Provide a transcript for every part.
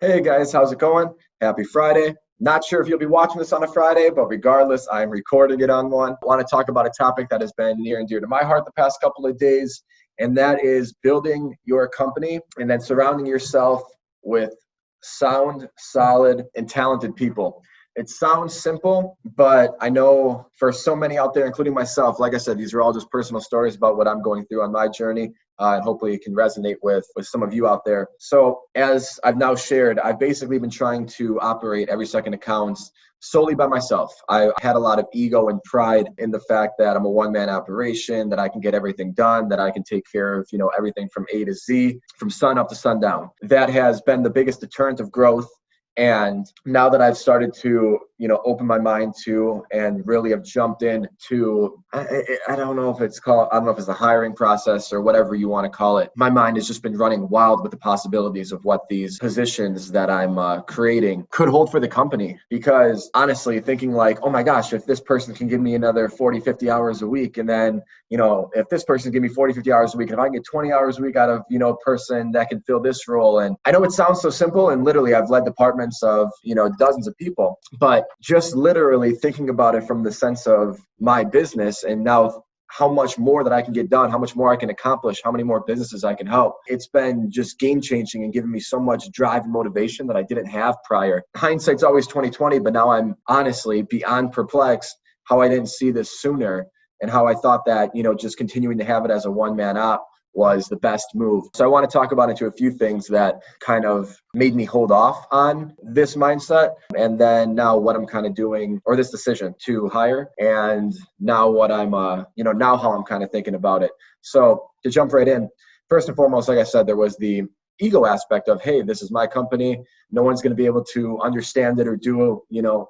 Hey guys, how's it going? Happy Friday. Not sure if you'll be watching this on a Friday, but regardless, I'm recording it on one. I want to talk about a topic that has been near and dear to my heart the past couple of days, and that is building your company and then surrounding yourself with sound, solid, and talented people. It sounds simple, but I know for so many out there, including myself, like I said, these are all just personal stories about what I'm going through on my journey. And hopefully it can resonate with some of you out there. So as I've now shared, I've basically been trying to operate every second accounts solely by myself. I had a lot of ego and pride in the fact that I'm a one-man operation, that I can get everything done, that I can take care of, everything from A to Z, from sun up to sundown. That has been the biggest deterrent of growth. And now that I've started to, open my mind to and really have jumped in to, I don't know if it's called, I don't know if it's the hiring process or whatever you want to call it. My mind has just been running wild with the possibilities of what these positions that I'm creating could hold for the company. Because honestly, thinking like, oh my gosh, if this person can give me another 40, 50 hours a week, and then, if this person can give me 40, 50 hours a week, and if I can get 20 hours a week out of, a person that can fill this role. And I know it sounds so simple, and literally I've led departments of, dozens of people, but just literally thinking about it from the sense of my business and now how much more that I can get done, how much more I can accomplish, how many more businesses I can help. It's been just game changing and giving me so much drive and motivation that I didn't have prior. Hindsight's always 2020, but now I'm honestly beyond perplexed how I didn't see this sooner and how I thought that, just continuing to have it as a one-man op was the best move. So I want to talk about into a few things that kind of made me hold off on this mindset. And then now what I'm kind of doing, or this decision to hire, and now what I'm, now how I'm kind of thinking about it. So to jump right in, first and foremost, like I said, there was the ego aspect of, hey, this is my company. No one's going to be able to understand it or do,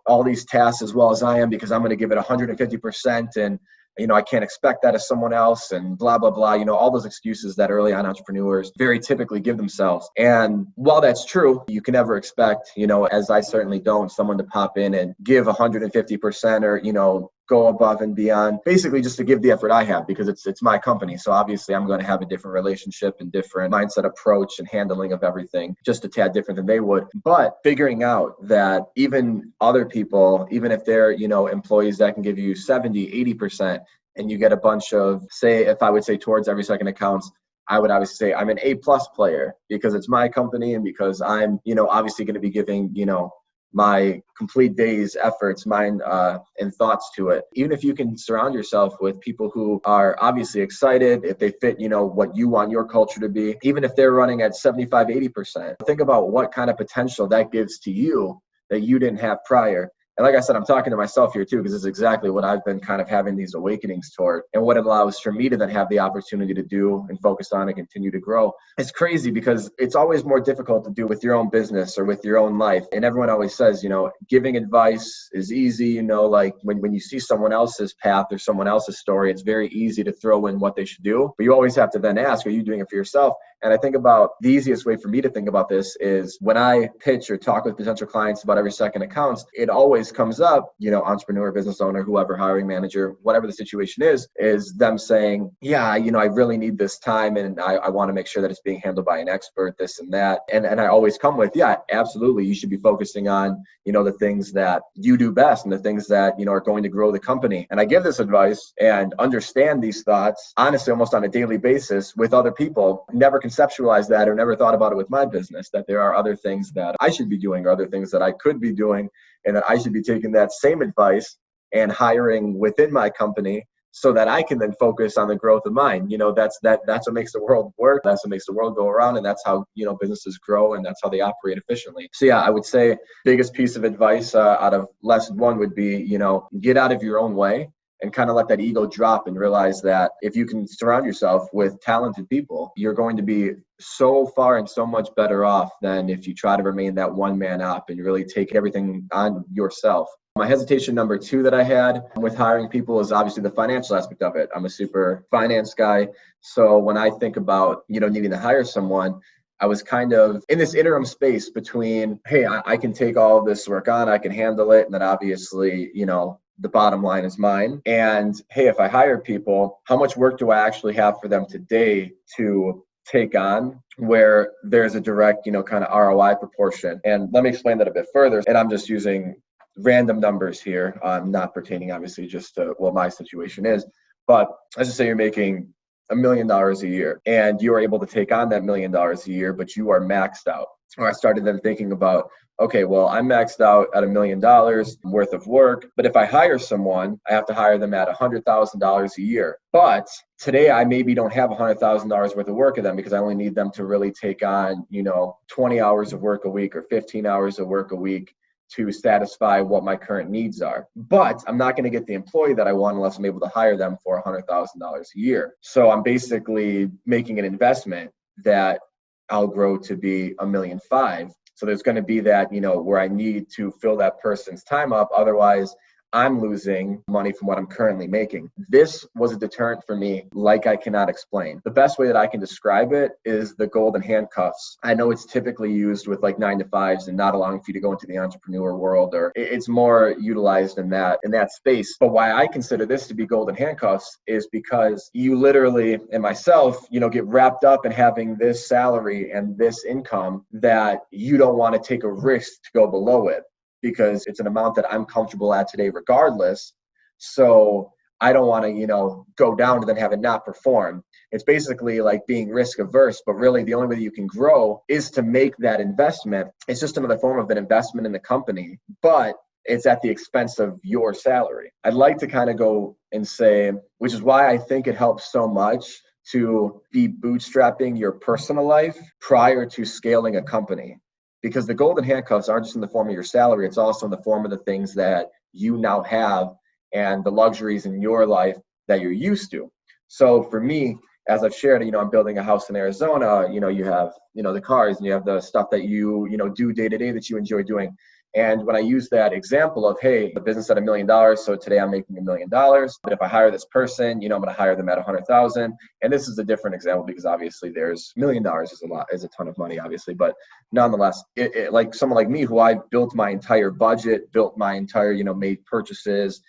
all these tasks as well as I am because I'm going to give it 150%. And I can't expect that of someone else and blah, blah, blah, all those excuses that early on entrepreneurs very typically give themselves. And while that's true, you can never expect, as I certainly don't, someone to pop in and give 150% or, go above and beyond, basically just to give the effort I have because it's my company. So obviously I'm going to have a different relationship and different mindset approach and handling of everything, just a tad different than they would. But figuring out that even other people, even if they're, employees that can give you 70, 80%, and you get a bunch of, say, if I would say towards every second accounts, I would obviously say I'm an A+ player because it's my company and because I'm, obviously going to be giving, my complete day's efforts, mind, and thoughts to it. Even if you can surround yourself with people who are obviously excited, if they fit, what you want your culture to be, even if they're running at 75, 80%, think about what kind of potential that gives to you that you didn't have prior. And like I said, I'm talking to myself here too, because this is exactly what I've been kind of having these awakenings toward and what it allows for me to then have the opportunity to do and focus on and continue to grow. It's crazy because it's always more difficult to do with your own business or with your own life. And everyone always says, giving advice is easy, like when you see someone else's path or someone else's story, it's very easy to throw in what they should do. But you always have to then ask, are you doing it for yourself? And I think about the easiest way for me to think about this is when I pitch or talk with potential clients about every second accounts, it always comes up, entrepreneur, business owner, whoever, hiring manager, whatever the situation is them saying, yeah, I really need this time and I want to make sure that it's being handled by an expert, this and that. And I always come with, yeah, absolutely. You should be focusing on, the things that you do best and the things that, are going to grow the company. And I give this advice and understand these thoughts, honestly, almost on a daily basis with other people. Never conceptualized that or never thought about it with my business, that there are other things that I should be doing or other things that I could be doing and that I should be taking that same advice and hiring within my company so that I can then focus on the growth of mine. That's what makes the world work. That's what makes the world go around. And that's how, businesses grow and that's how they operate efficiently. So yeah, I would say biggest piece of advice out of lesson one would be, get out of your own way and kind of let that ego drop and realize that if you can surround yourself with talented people, you're going to be so far and so much better off than if you try to remain that one-man op and really take everything on yourself. My hesitation number two that I had with hiring people is obviously the financial aspect of it. I'm a super finance guy. So when I think about, needing to hire someone, I was kind of in this interim space between, hey, I can take all of this work on, I can handle it. And then obviously, the bottom line is mine. And hey, if I hire people, how much work do I actually have for them today to take on where there's a direct, kind of ROI proportion. And let me explain that a bit further. And I'm just using random numbers here, not pertaining obviously just to what my situation is. But let's just say you're making $1 million a year and you are able to take on that $1 million a year, but you are maxed out. Or I started then thinking about, okay, well, I'm maxed out at $1 million worth of work, but if I hire someone, I have to hire them at $100,000 a year. But today I maybe don't have $100,000 worth of work of them because I only need them to really take on, 20 hours of work a week or 15 hours of work a week to satisfy what my current needs are. But I'm not going to get the employee that I want unless I'm able to hire them for $100,000 a year. So I'm basically making an investment that I'll grow to be $1.5 million. So there's going to be that, where I need to fill that person's time up. Otherwise, I'm losing money from what I'm currently making. This was a deterrent for me, like I cannot explain. The best way that I can describe it is the golden handcuffs. I know it's typically used with like 9-to-5s and not allowing for you to go into the entrepreneur world, or it's more utilized in that space. But why I consider this to be golden handcuffs is because you literally, and myself, get wrapped up in having this salary and this income that you don't want to take a risk to go below it, because it's an amount that I'm comfortable at today regardless. So I don't want to, go down and then have it not perform. It's basically like being risk averse, but really the only way that you can grow is to make that investment. It's just another form of an investment in the company, but it's at the expense of your salary. I'd like to kind of go and say, which is why I think it helps so much to be bootstrapping your personal life prior to scaling a company. Because the golden handcuffs aren't just in the form of your salary, it's also in the form of the things that you now have and the luxuries in your life that you're used to. So for me, as I've shared, I'm building a house in Arizona, you have, the cars and you have the stuff that you do day to day that you enjoy doing. And when I use that example of, hey, the business at $1 million, so today I'm making $1 million. But if I hire this person, I'm going to hire them at 100,000. And this is a different example because obviously there's $1 million is a ton of money, obviously. But nonetheless, it like someone like me who I built my entire budget, built my entire, made purchases,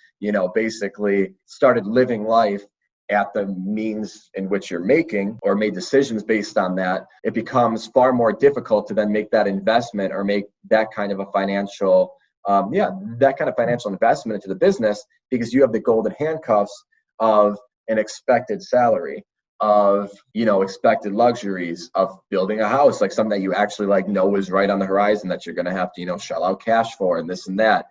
basically started living life at the means in which you're making, or made decisions based on that, it becomes far more difficult to then make that investment or make that kind of a financial, investment into the business, because you have the golden handcuffs of an expected salary, of, expected luxuries, of building a house, like something that you actually know is right on the horizon that you're going to have to, shell out cash for and this and that.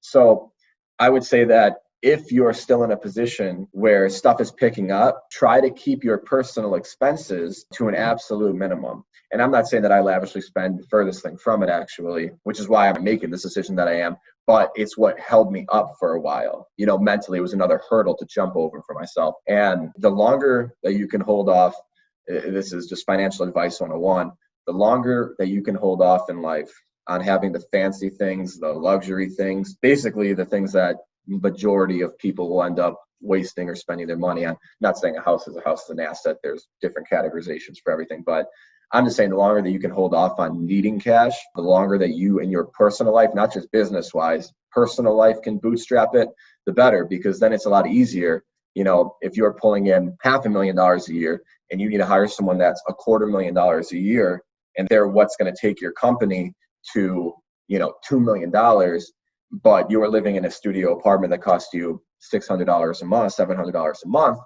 So I would say that if you're still in a position where stuff is picking up, try to keep your personal expenses to an absolute minimum. And I'm not saying that I lavishly spend the furthest thing from it, actually, which is why I'm making this decision that I am. But it's what held me up for a while. Mentally, it was another hurdle to jump over for myself. And the longer that you can hold off, this is just financial advice 101, the longer that you can hold off in life on having the fancy things, the luxury things, basically the things that majority of people will end up wasting or spending their money on. Not saying a house is an asset. There's different categorizations for everything, but I'm just saying the longer that you can hold off on needing cash, the longer that you in your personal life, not just business wise, personal life can bootstrap it, the better, because then it's a lot easier. If you're pulling in $500,000 a year and you need to hire someone that's $250,000 a year, and they're what's going to take your company to, $2 million, but you are living in a studio apartment that costs you $600 a month, $700 a month,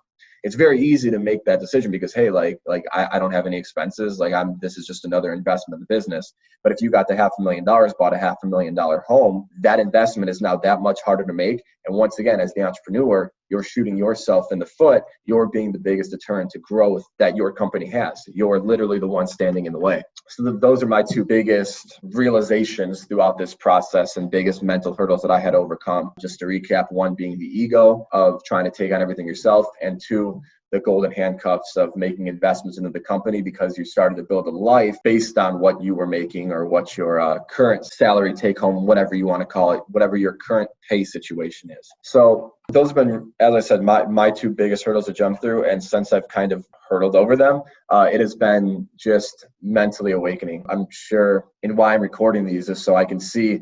it's very easy to make that decision because, hey, I don't have any expenses. This is just another investment in the business. But if you got the $500,000, bought a $500,000 home, that investment is now that much harder to make. And once again, as the entrepreneur, you're shooting yourself in the foot. You're being the biggest deterrent to growth that your company has. You're literally the one standing in the way. So those are my two biggest realizations throughout this process and biggest mental hurdles that I had to overcome. Just to recap, one being the ego of trying to take on everything yourself, and two, the golden handcuffs of making investments into the company because you started to build a life based on what you were making or what your current salary take home, whatever you want to call it, whatever your current pay situation is. So those have been, as I said, my two biggest hurdles to jump through. And since I've kind of hurdled over them, it has been just mentally awakening. I'm sure, and why I'm recording these is so I can see,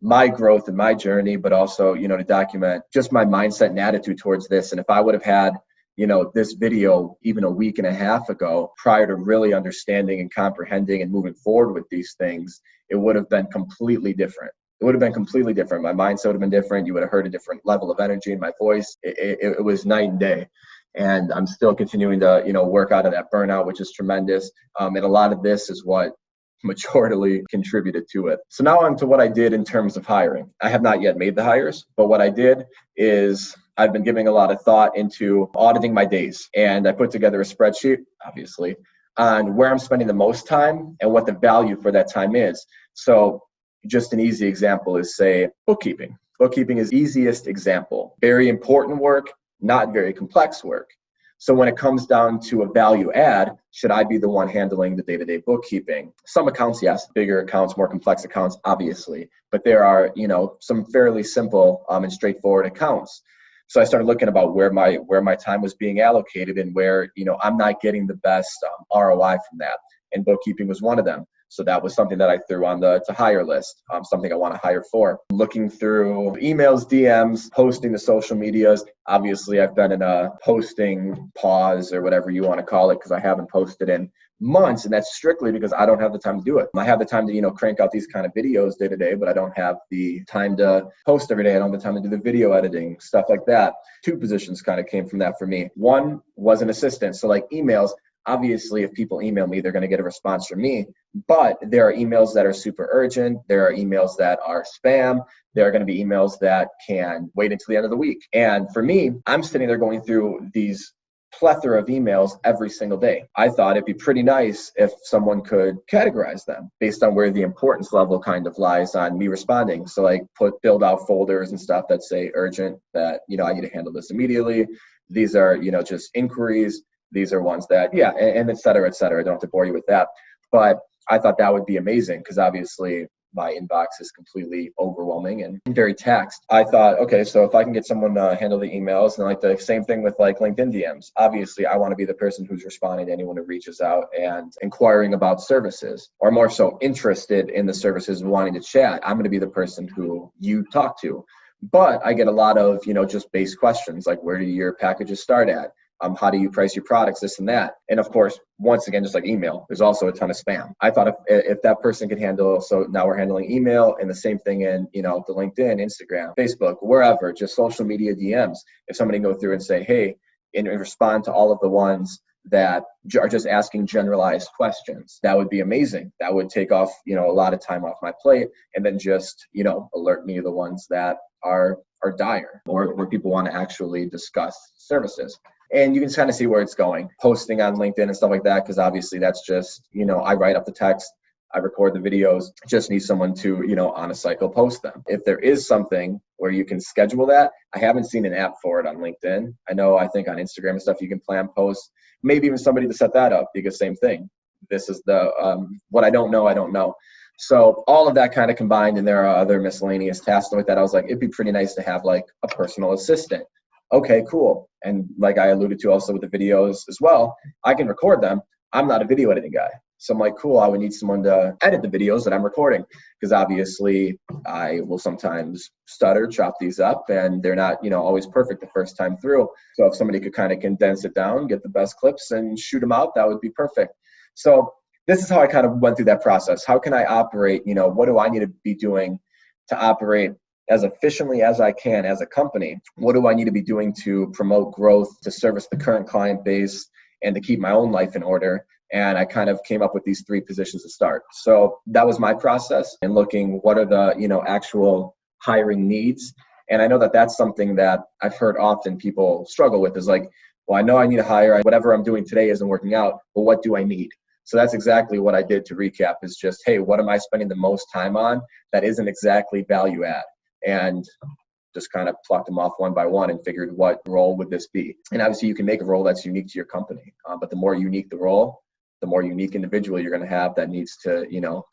my growth and my journey, but also, to document just my mindset and attitude towards this. And if I would have had this video even a week and a half ago, prior to really understanding and comprehending and moving forward with these things, it would have been completely different. It would have been completely different. My mindset would have been different. You would have heard a different level of energy in my voice. It was night and day. And I'm still continuing to, work out of that burnout, which is tremendous. And a lot of this is what majorly contributed to it. So now on to what I did in terms of hiring. I have not yet made the hires, but what I did is I've been giving a lot of thought into auditing my days. And I put together a spreadsheet, obviously, on where I'm spending the most time and what the value for that time is. So just an easy example is, say, bookkeeping. Bookkeeping is easiest example. Very important work, not very complex work. So when it comes down to a value add, should I be the one handling the day-to-day bookkeeping? Some accounts, yes. Bigger accounts, more complex accounts, obviously. But there are, some fairly simple and straightforward accounts. So I started looking about where my time was being allocated and where, I'm not getting the best ROI from that. And bookkeeping was one of them. So that was something that I threw on the to hire list, something I want to hire for. Looking through emails, DMs, posting to social medias. Obviously, I've been in a posting pause or whatever you want to call it because I haven't posted in months, and that's strictly because I don't have the time to do it. I have the time to, crank out these kind of videos day to day, but I don't have the time to post every day. I don't have the time to do the video editing, stuff like that. Two positions kind of came from that for me. One was an assistant. So like emails, obviously, if people email me, they're going to get a response from me. But there are emails that are super urgent. There are emails that are spam. There are going to be emails that can wait until the end of the week. And for me, I'm sitting there going through these plethora of emails every single day. I thought it'd be pretty nice if someone could categorize them based on where the importance level kind of lies on me responding. So like build out folders and stuff that say urgent, that, I need to handle this immediately. These are, just inquiries. These are ones that, and et cetera, et cetera. I don't have to bore you with that. But I thought that would be amazing because obviously my inbox is completely overwhelming and very taxed. I thought, okay, so if I can get someone to handle the emails, and like the same thing with like LinkedIn DMs, obviously I want to be the person who's responding to anyone who reaches out and inquiring about services, or more so interested in the services and wanting to chat. I'm going to be the person who you talk to. But I get a lot of, just base questions like, where do your packages start at? How do you price your products, this and that? And of course, once again, just like email, there's also a ton of spam. I thought if that person could handle, so now we're handling email and the same thing in, the LinkedIn, Instagram, Facebook, wherever, just social media DMs. If somebody go through and say, hey, and respond to all of the ones that are just asking generalized questions, that would be amazing. That would take off, a lot of time off my plate, and then just, alert me of the ones that are dire or where people want to actually discuss services. And you can kind of see where it's going, posting on LinkedIn and stuff like that, because obviously that's just, I write up the text, I record the videos, just need someone to, on a cycle post them. If there is something where you can schedule that, I haven't seen an app for it on LinkedIn. I think on Instagram and stuff, you can plan posts, maybe even somebody to set that up, because same thing. This is the, what I don't know. So all of that kind of combined, and there are other miscellaneous tasks like that. I was like, it'd be pretty nice to have like a personal assistant. Okay, cool. And like I alluded to also with the videos as well, I can record them. I'm not a video editing guy. So I'm like, cool, I would need someone to edit the videos that I'm recording, because obviously I will sometimes stutter, chop these up, and they're not, always perfect the first time through. So if somebody could kind of condense it down, get the best clips and shoot them out, that would be perfect. So this is how I kind of went through that process. How can I operate? What do I need to be doing to operate as efficiently as I can as a company? What do I need to be doing to promote growth, to service the current client base, and to keep my own life in order? And I kind of came up with these three positions to start. So that was my process, and looking what are the, actual hiring needs. And I know that that's something that I've heard often people struggle with, is like, well, I know I need to hire, whatever I'm doing today isn't working out, but what do I need? So that's exactly what I did to recap, is just, hey, what am I spending the most time on that isn't exactly value add? And just kind of plucked them off one by one and figured, what role would this be? And obviously you can make a role that's unique to your company, but the more unique the role, the more unique individual you're going to have that needs to,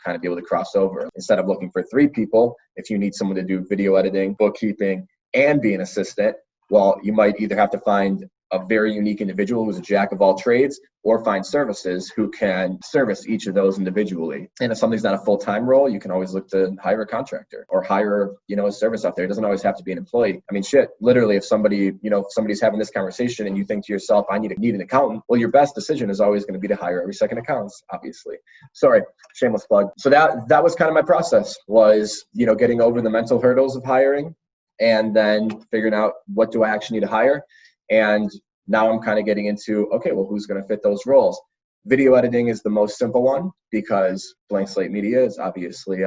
kind of be able to cross over. Instead of looking for three people, if you need someone to do video editing, bookkeeping, and be an assistant, well, you might either have to find a very unique individual who's a jack of all trades, or find services who can service each of those individually. And if something's not a full-time role, you can always look to hire a contractor or hire, a service out there. It doesn't always have to be an employee. I mean, shit, literally, if somebody's having this conversation and you think to yourself, I need an accountant, well, your best decision is always going to be to hire every second accountant, obviously. Sorry, shameless plug. So that was kind of my process, was, getting over the mental hurdles of hiring and then figuring out what do I actually need to hire. And now I'm kind of getting into, okay, well, who's going to fit those roles? Video editing is the most simple one because Blank Slate Media is obviously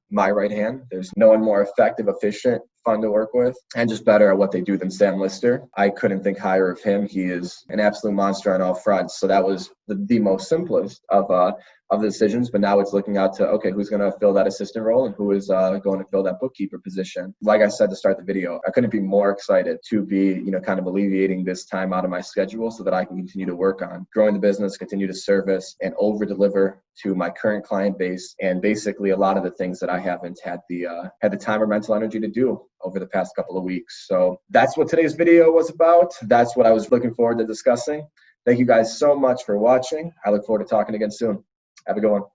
my right hand. There's no one more effective, efficient, fun to work with, and just better at what they do than Sam Lister. I couldn't think higher of him. He is an absolute monster on all fronts. So that was the most simplest of the decisions. But now it's looking out to, okay, who's going to fill that assistant role and who is going to fill that bookkeeper position. Like I said to start the video, I couldn't be more excited to be, kind of alleviating this time out of my schedule so that I can continue to work on growing the business, continue to service and over deliver to my current client base, and basically a lot of the things that I haven't had the time or mental energy to do over the past couple of weeks. So that's what today's video was about. That's what I was looking forward to discussing. Thank you guys so much for watching. I look forward to talking again soon. Have a good one.